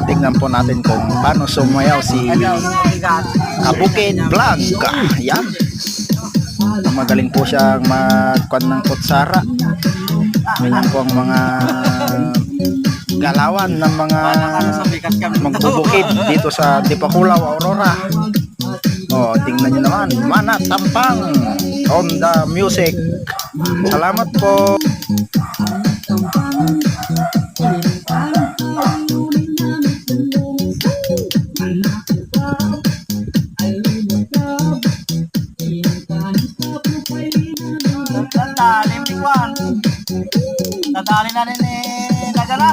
Tignan po natin kung paano sumayaw si Kabukid Vlog. Yan. Magaling po siyang magkuhan ng kutsara. Ganyan po ang mga galawan ng mga magbubukid dito sa Dipakulaw, Aurora. Tingnan nyo naman, Mana Tampang on the music. Salamat po. Nadali na rin nagala.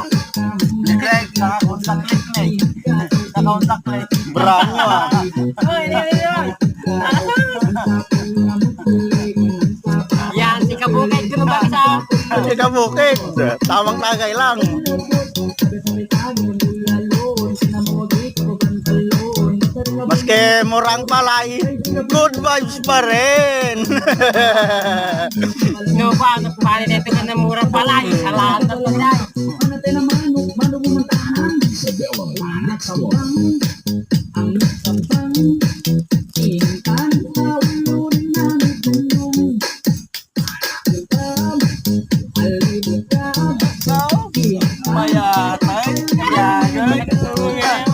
Greg, nakakontak click na eh. Nakakontak click. Bravo ah. Yan, si Kabukid ko naman sa... Si Kabukid, tamang tagay lang. Maski murang palay, good vibes pa rin. No, paano nito ka na murang palay? Sa lahat ng tagay.